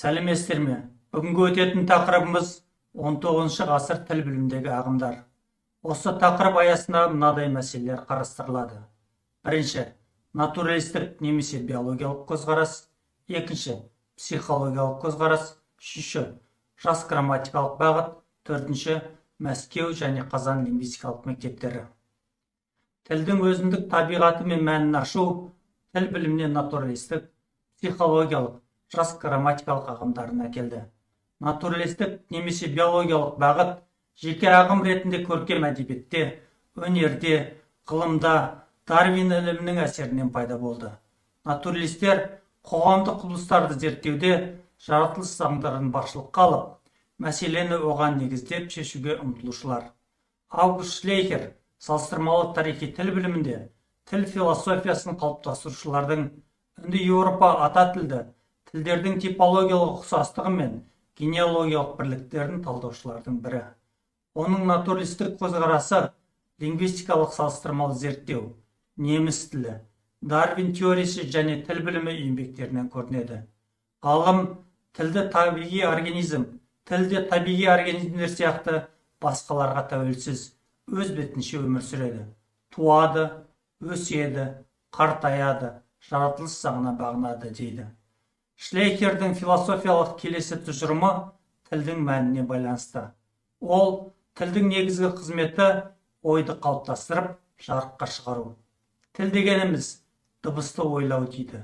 Сәлеметсіздер ме? Бүгінгі өтетін тақырыбымыз 19 ғасыр тіл біліміндегі ағымдар. Осы тақырып аясында мынадай мәселелер қарастырылады. Бірінші, натуралистік немесе биологиялық көзқарас. Екінші, психологиялық көзқарас. Үшінші, жас грамматикалық бағыт. Төртінші, Мәскеу және Қазан лингвистикалық мектептері. Тілдің өзіндік табиғаты мен мәнін ашу тіл біліміне натуралистік, психологиялық, жас грамматикалық ағымдарын әкелді. Натуралистік немесе биологиялық бағыт жеке ағым ретінде көркем әдебиетте, өнерде, ғылымда, Дарвин ілімінің әсерінен пайда болды. Натуралистер қоғамдық құбылыстарды зерттеуде жаратылыс заңдарын басшылыққа алып, мәселені оған негіздеп шешуге ұмтылушылар. Аугуст Шлейхер салыстырмалы тарихи тіл білімінде тіл философиясын қалыптастырушылардың үнді Еуропа ата тілді тілдердің типологиялық ұқсастығы мен генеалогиялық бірліктерін талдаушылардың бірі. Оның натуралистік көзқарасы лингвистикалық салыстырмалы зерттеу, неміс тілі, Дарвин теориясы және тіл білімі еңбектерінен көрінеді. Ғалым тілді табиғи организмдер сияқты басқаларға тәуелсіз, өз бетінше өмір сүреді. Туады, өседі, қартаяды, жаратылыс заңына бағынады дейді. Шлейхердің философиялық келесі тұжырымы тілдің мәніне байланысты. Ол тілдің негізгі қызметі ойды қалыптастырып, жарыққа шығару. Тіл дегеніміз дыбысты ойлау дейді.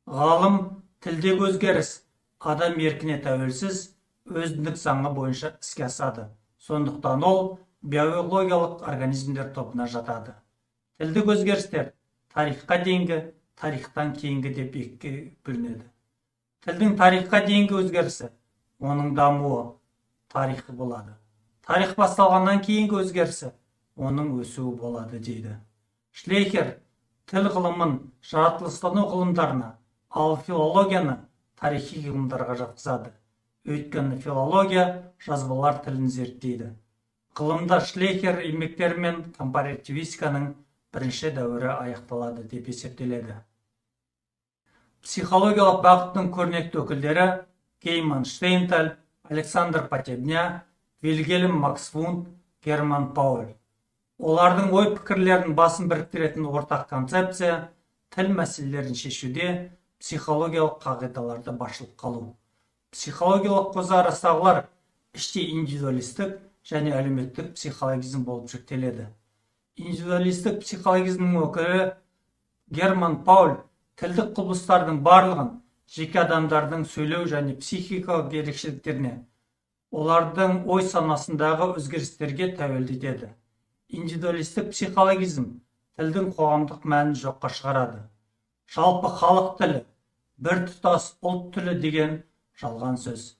Ғалым тілдегі өзгеріс адам еркіне тәуелсіз, өзіндік заңы бойынша іске асады. Сондықтан ол биологиялық организмдер тобына жатады. Тілдік өзгерістер тарихқа дейінгі, тарихтан кейінгі деп екіге бөлінеді. Тілдің тарихқа дейінгі өзгерісі, оның дамуы тарихы болады. Тарих басталғаннан кейінгі өзгерісі, оның өсуі болады дейді. Шлейхер тіл ғылымын жаратылыстану ғылымдарына, ал филологияны тарихи ғылымдарға жатқызады. Өйткені филология жазбалар тілін зерттейді. Ғылымда Шлейхер еңбектері мен компаративистиканың бірінші дәуірі аяқталады деп есептеледі. Психологиялық бағыттың көрнекті өкілдері Гейман Штейнталь, Александр Потебня, Вильгельм Макс Вунд, Герман Пауль. Олардың ой пікірлерін басын біріктіретін ортақ концепция тіл мәселелерін шешуде психологиялық қағидаларды басшылыққа алу. Психологиялық көзқарастағылар іште индивидуалистік және әлеуметтік психологизм болып жіктеледі. Индивидуалистік психологизмнің өкілі Герман Пауль тілдік құбылыстардың барлығын жеке адамдардың сөйлеу және психикалық ерекшеліктеріне, олардың ой санасындағы өзгерістерге тәуелді етеді. Индивидуалистік психологизм тілдің қоғамдық мәнін жоққа шығарады. Жалпы халық тілі, бір тұтас ұлт тілі деген жалған сөз.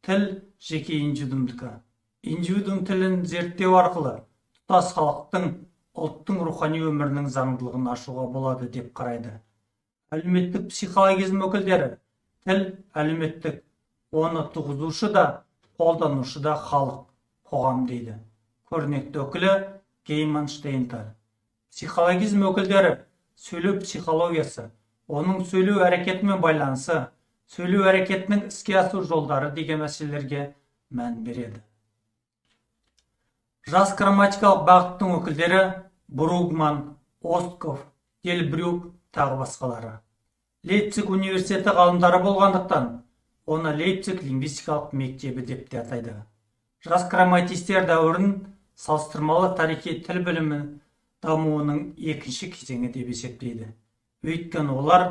Тіл жеке индивидумдікі. Индивидум тілін зерттеу арқылы тұтас халықтың, ұлттың рухани өмірінің заңдылығын ашуға болады деп қарайды. Әлеуметтік психологизм өкілдері тіл әлеуметтік, оны туғызушы да, қолданушы да халық, қоғам дейді. Көрнекті өкілі Гейман Штейнталь. Психологизм өкілдері сөйлеу психологиясы, оның сөйлеу әрекетімен байланысы, сөйлеу әрекетінің іске асу жолдары деген мәселелерге мән береді. Жас грамматикалық бағыттың өкілдері Бругман, Остков, Дельбрюк тағы басқалары. Лейпциг университеті ғалымдары болғандықтан, оны Лейпциг лингвистикалық мектебі деп те атайды. Жас грамматистер дәуірін салыстырмалы тарихи тіл білімі дамуының екінші кезеңі деп есептейді. Өйткені олар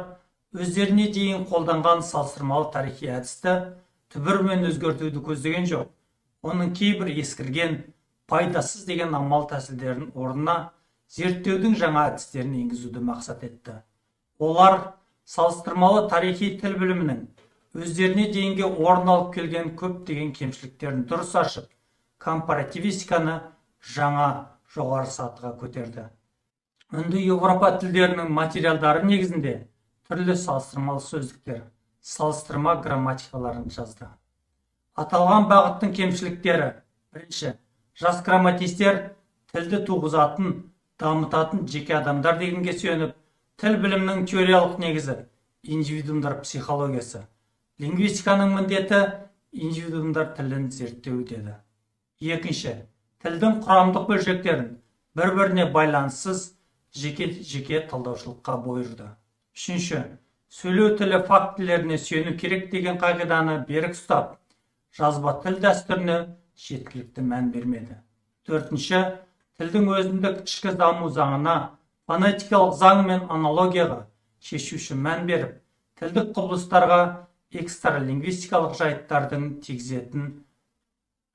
өздеріне дейін қолданған салыстырмалы тарихи әдісті түбірімен өзгертуді көздеген жоқ. Оның кейбір ескірген, пайдасыз деген амал тәсілдерін орнына зерттеудің жаңа әдістерін енгізуді мақсат етті. Олар салыстырмалы тарихи тіл білімінің өздеріне дейінге орын алып келген көптеген кемшіліктерін дұрыс ашып, компаративистиканы жаңа жоғары сатыға көтерді. Үнді Еуропа тілдерінің материалдары негізінде түрлі салыстырмалы сөздіктер, салыстырма грамматикаларын жазды. Аталған бағыттың кемшіліктері: бірінші, жас грамматистер тілді туғызатын, дамытатын жеке адамдар дегенге сүйеніп, тіл білімінің теориялық негізі индивидумдар психологиясы, Лингвистиканың міндеті индивидуумдар тілін зерттеу деді. Екінші, тілдің құрамдық бөлшектерін бір-біріне байланыссыз жеке талдаушылыққа бұйырды. Үшінші, сөйлеу тілі фактілеріне сүйену керек деген қағиданы берік ұстап, жазба тіл дәстүріне жеткілікті мән бермеді. Төртінші, тілдің өзіндік ішкі даму заңына, фонетикалық заң мен аналогияға шешуші мән беріп, тілдік құбылыстарға экстралингвистикалық жайттардың тигізетін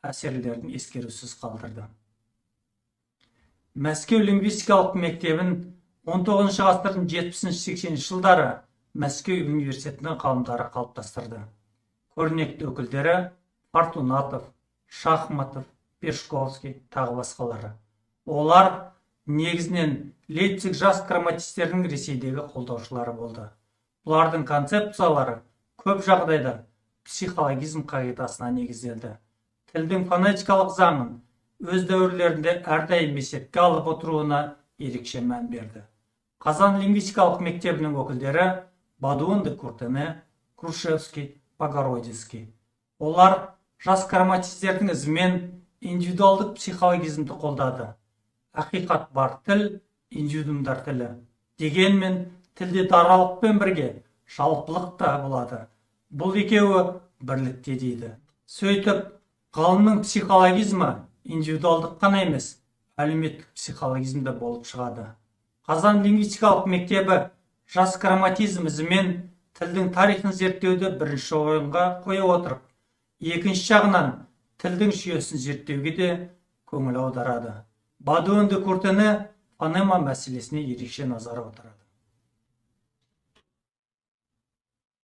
әсерлерін ескерусіз қалдырды. Мәскеу лингвистикалық мектебін 19 ғасырдың 70-80 жылдары Мәскеу университетінің ғалымдары қалыптастырды. Көрнекті өкілдері Фортунатов, Шахматов, Пешковский тағы басқалары. Олар негізінен Лейпциг жас грамматистердің Ресейдегі қолдаушылары болды. Бұлардың концепциялары көп жағдайда психологизм қағидасына негізделді. Тілдің фонетикалық заңын өз дәуірлерінде әрдайым есепке алып отыруына ерекше мән берді. Қазан лингвистикалық мектебінің өкілдері Бадуин де Куртене, Крушевский, Богородицкий. Олар жас грамматистердің ізімен индивидуалдық психологизмді қолдады. Ақиқат бар тіл, индивидуумдар тілі. Дегенмен тілде даралықпен бірге жалпылық та болады. Бұл екеуі бірлікте дейді. Сөйтіп, ғалымның психологизмі индивидуалдық қана емес, әлеуметтік психологизмді болып шығады. Қазан лингвистикалық мектебі жас грамматизм ізімен тілдің тарихын зерттеуді бірінші орынға қоя отырып, екінші жағынан тілдің жүйесін зерттеуге де көңіл аударады. Бадуин де Куртене фонема мәселесіне ерекше назар аударады.